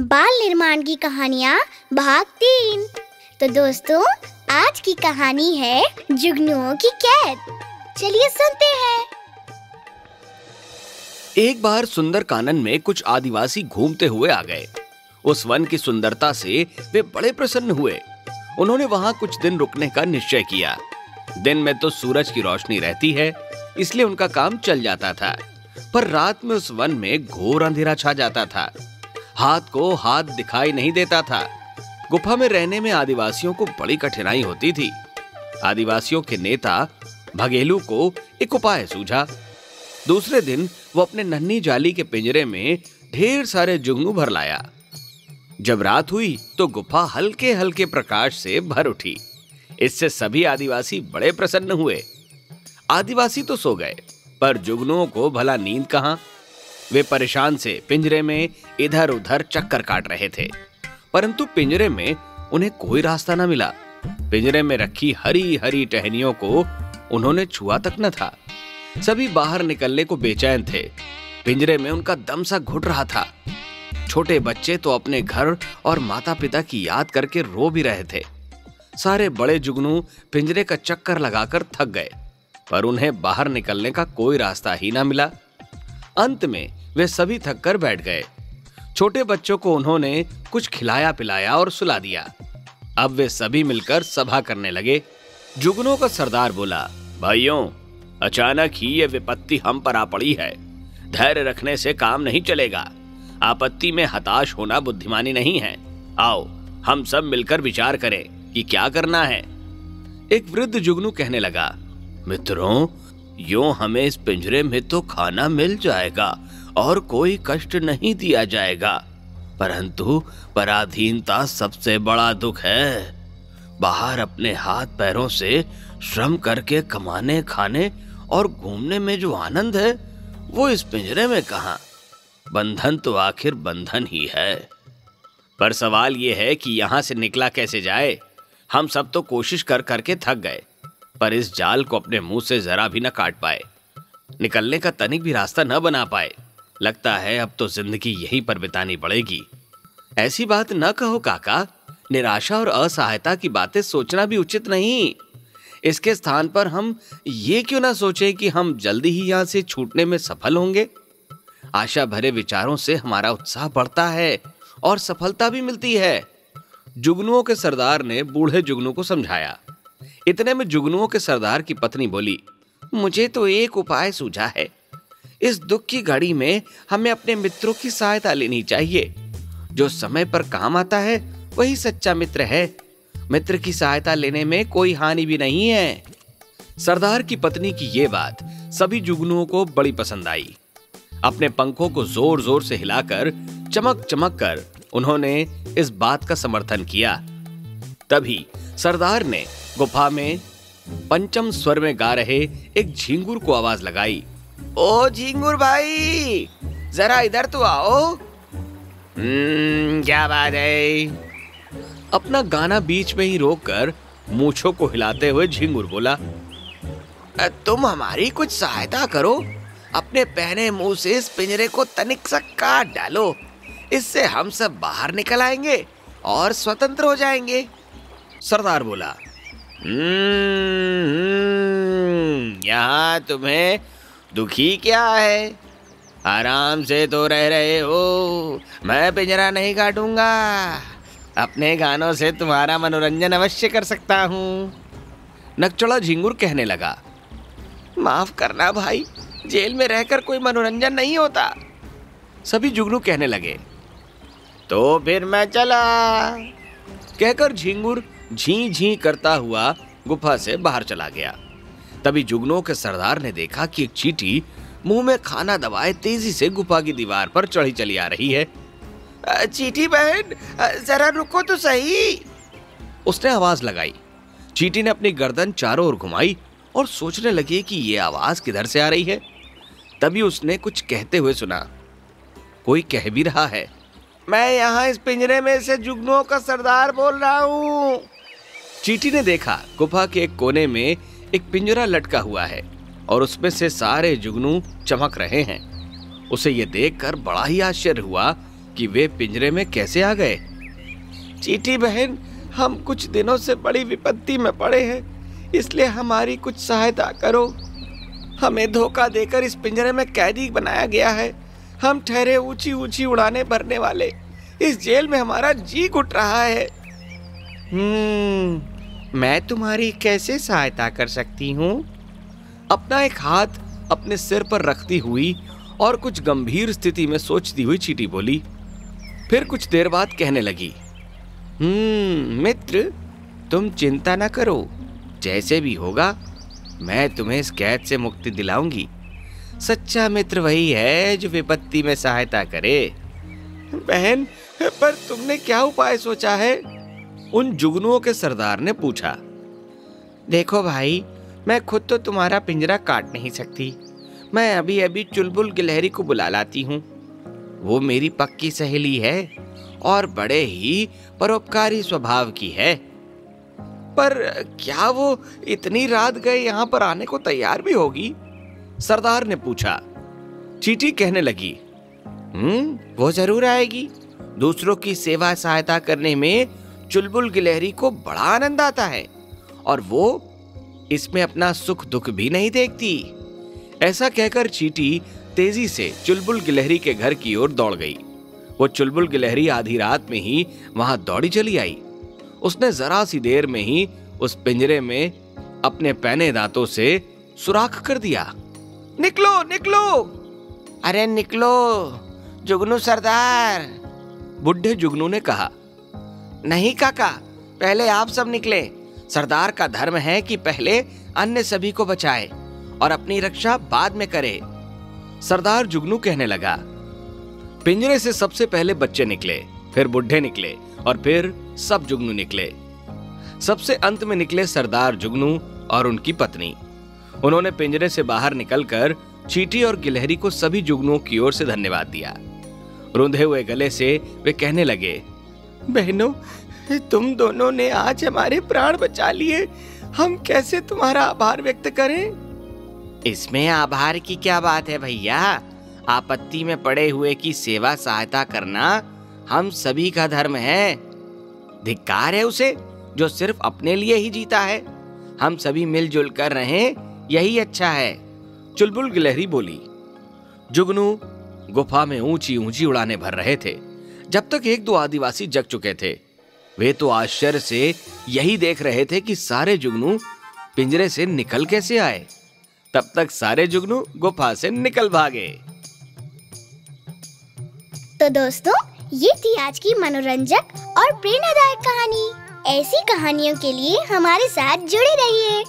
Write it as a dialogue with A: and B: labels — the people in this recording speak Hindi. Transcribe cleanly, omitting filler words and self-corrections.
A: बाल निर्माण की कहानियाँ भाग 3। तो दोस्तों, आज की कहानी है जुगनुओं की कैद। चलिए सुनते हैं।
B: एक बार सुंदर कानन में कुछ आदिवासी घूमते हुए आ गए। उस वन की सुंदरता से वे बड़े प्रसन्न हुए। उन्होंने वहां कुछ दिन रुकने का निश्चय किया। दिन में तो सूरज की रोशनी रहती है, इसलिए उनका काम चल जाता था, पर रात में उस वन में घोर अंधेरा छा जाता था। हाथ को हाथ दिखाई नहीं देता था। गुफा में रहने में आदिवासियों को बड़ी कठिनाई होती थी। आदिवासियों के नेता भगेलू को एक उपाय सूझा। दूसरे दिन वो अपने नन्ही जाली के पिंजरे में ढेर सारे जुगनू भर लाया। जब रात हुई तो गुफा हल्के हल्के प्रकाश से भर उठी। इससे सभी आदिवासी बड़े प्रसन्न हुए। आदिवासी तो सो गए, पर जुगनुओं को भला नींद कहां। वे परेशान से पिंजरे में इधर उधर चक्कर काट रहे थे, परंतु पिंजरे में उन्हें कोई रास्ता न मिला। पिंजरे में रखी हरी हरी टहनियों को उन्होंने छुआ तक न था। सभी बाहर निकलने को बेचैन थे। पिंजरे में उनका दम सा घुट रहा था। छोटे बच्चे तो अपने घर और माता पिता की याद करके रो भी रहे थे। सारे बड़े जुगनू पिंजरे का चक्कर लगाकर थक गए, पर उन्हें बाहर निकलने का कोई रास्ता ही ना मिला। अंत में वे सभी थक कर बैठ गए। छोटे बच्चों को उन्होंने कुछ खिलाया पिलाया और सुला दिया। अब वे सभी मिलकर सभा करने लगे। जुगनों का सरदार बोला, भाइयों, अचानक ही ये विपत्ति हम पर आ पड़ी है। धैर्य रखने से काम नहीं चलेगा। आपत्ति में हताश होना बुद्धिमानी नहीं है। आओ हम सब मिलकर विचार करें कि क्या करना है। एक वृद्ध जुगनू कहने लगा, मित्रों, यूं हमें इस पिंजरे में तो खाना मिल जाएगा और कोई कष्ट नहीं दिया जाएगा, परंतु पराधीनता सबसे बड़ा दुख है। बाहर अपने हाथ पैरों से श्रम करके कमाने खाने और घूमने में जो आनंद है, वो इस पिंजरे में कहां। बंधन तो आखिर बंधन ही है, पर सवाल ये है कि यहां से निकला कैसे जाए। हम सब तो कोशिश कर करके थक गए, पर इस जाल को अपने मुंह से जरा भी न काट पाए। निकलने का तनिक भी रास्ता न बना पाए। लगता है अब तो जिंदगी यहीं पर बितानी पड़ेगी। ऐसी बात न कहो काका। निराशा और असहायता की बातें सोचना भी उचित नहीं। इसके स्थान पर हम ये क्यों ना सोचें कि हम जल्दी ही यहां से छूटने में सफल होंगे। आशा भरे विचारों से हमारा उत्साह बढ़ता है और सफलता भी मिलती है। जुगनुओं के सरदार ने बूढ़े जुगनू को समझाया। इतने में जुगनुओं के सरदार की पत्नी बोली, मुझे तो एक उपाय सूझा है। इस दुख की घड़ी में हमें अपने मित्रों की सहायता लेनी चाहिए। जो समय पर काम आता है वही सच्चा मित्र है। मित्र की सहायता लेने में कोई हानि भी नहीं है। सरदार की पत्नी की ये बात सभी जुगनुओं को बड़ी पसंद आई। अपने पंखों को जोर जोर से हिलाकर चमक चमक कर उन्होंने इस बात का समर्थन किया। तभी सरदार ने गुफा में पंचम स्वर में गा रहे एक झिंगुर को आवाज लगाई, ओ झिंगुर भाई, जरा इधर तो आओ। क्या बात है। अपना गाना बीच में ही रोककर मूंछों को हिलाते हुए झिंगुर बोला, तुम हमारी कुछ सहायता करो। अपने पहने मुंह से इस पिंजरे को तनिक सा काट डालो। इससे हम सब बाहर निकल आएंगे और स्वतंत्र हो जाएंगे। सरदार बोला, यहाँ तुम्हें दुखी क्या है। आराम से तो रह रहे हो। मैं पिंजरा नहीं काटूंगा। अपने गानों से तुम्हारा मनोरंजन अवश्य कर सकता हूँ। नकचड़ा झिंगुर कहने लगा, माफ करना भाई, जेल में रहकर कोई मनोरंजन नहीं होता। सभी जुगनू कहने लगे, तो फिर मैं चला। कहकर झिंगुर झी झी करता हुआ गुफा से बाहर चला गया। तभी जुगनुओं के सरदार ने देखा कि एक चींटी मुंह में खाना दबाए तेजी से गुफा की दीवार पर चढ़ी चली आ रही है। चींटी बहन, जरा रुको तो सही। उसने आवाज लगाई। चींटी ने अपनी गर्दन चारों ओर घुमाई और सोचने लगी कि ये आवाज किधर से आ रही है। तभी उसने कुछ कहते हुए सुना, कोई कह भी रहा है, मैं यहाँ इस पिंजरे में से जुगनुओं का सरदार बोल रहा हूँ। चींटी ने देखा गुफा के एक कोने में एक पिंजरा लटका हुआ है और उसमें से सारे जुगनू चमक रहे हैं। उसे ये देखकर बड़ा ही आश्चर्य हुआ कि वे पिंजरे में कैसे आ गए।
C: चीटी बहन, हम कुछ दिनों से बड़ी विपत्ति में पड़े हैं, इसलिए हमारी कुछ सहायता करो। हमें धोखा देकर इस पिंजरे में कैदी बनाया गया है। हम ठहरे ऊंची ऊंची उड़ानें भरने वाले। इस जेल में हमारा जी घुट रहा है। मैं तुम्हारी कैसे सहायता कर सकती हूँ?
B: अपना एक हाथ अपने सिर पर रखती हुई और कुछ गंभीर स्थिति में सोचती हुई चीटी बोली। फिर कुछ देर बाद कहने लगी,
C: मित्र, तुम चिंता न करो। जैसे भी होगा मैं तुम्हें इस कैद से मुक्ति दिलाऊंगी। सच्चा मित्र वही है जो विपत्ति में सहायता करे। बहन, पर तुमने क्या उपाय सोचा है?
B: उन जुगनुओं के सरदार ने पूछा।
C: देखो भाई, मैं खुद तो तुम्हारा पिंजरा काट नहीं सकती। मैं अभी अभी चुलबुल गिलहरी को बुला लाती हूँ। वो मेरी पक्की सहेली है और बड़े ही परोपकारी स्वभाव की है। पर क्या वो इतनी रात गए यहाँ पर आने को तैयार भी होगी?
B: सरदार ने पूछा।
C: चीटी कहने लगी, वो जरूर आएगी। दूसरों की सेवा सहायता करने में चुलबुल गिलहरी को बड़ा आनंद आता है और वो इसमें अपना सुख दुख भी नहीं देखती।
B: ऐसा कहकर चीटी तेजी से चुलबुल गिलहरी के घर की ओर दौड़ गई। वो चुलबुल गिलहरी आधी रात में ही वहां दौड़ी चली आई। उसने जरा सी देर में ही उस पिंजरे में अपने पैने दांतों से सुराख कर दिया।
C: निकलो निकलो, अरे निकलो जुगनू सरदार,
B: बुढ़े जुगनू ने कहा।
C: नहीं काका, पहले आप सब निकले। सरदार का धर्म है कि पहले अन्य सभी को बचाए और अपनी रक्षा बाद में करे।
B: सरदार जुगनू कहने लगा। पिंजरे से सबसे पहले बच्चे निकले, फिर बुढ़े निकले और फिर सब जुगनू निकले। सबसे अंत में निकले सरदार जुगनू और उनकी पत्नी। उन्होंने पिंजरे से बाहर निकलकर चीटी और गिलहरी को सभी जुगनुओं की ओर से धन्यवाद दिया। रुंधे हुए गले से वे कहने लगे,
C: बहनों, तुम दोनों ने आज हमारे प्राण बचा लिए। हम कैसे तुम्हारा आभार व्यक्त करें? इसमें आभार की क्या बात है भैया। आपत्ति में पड़े हुए की सेवा सहायता करना हम सभी का धर्म है। धिक्कार है उसे जो सिर्फ अपने लिए ही जीता है। हम सभी मिलजुल कर रहें, यही अच्छा है।
B: चुलबुल गिलहरी बोली। जुगनू गुफा में ऊंची ऊंची उड़ाने भर रहे थे जब तक एक दो आदिवासी जग चुके थे। वे तो आश्चर्य से यही देख रहे थे कि सारे जुगनू पिंजरे से निकल कैसे आए। तब तक सारे जुगनू गुफा से निकल भागे।
A: तो दोस्तों, ये थी आज की मनोरंजक और प्रेरणादायक कहानी। ऐसी कहानियों के लिए हमारे साथ जुड़े रहिए।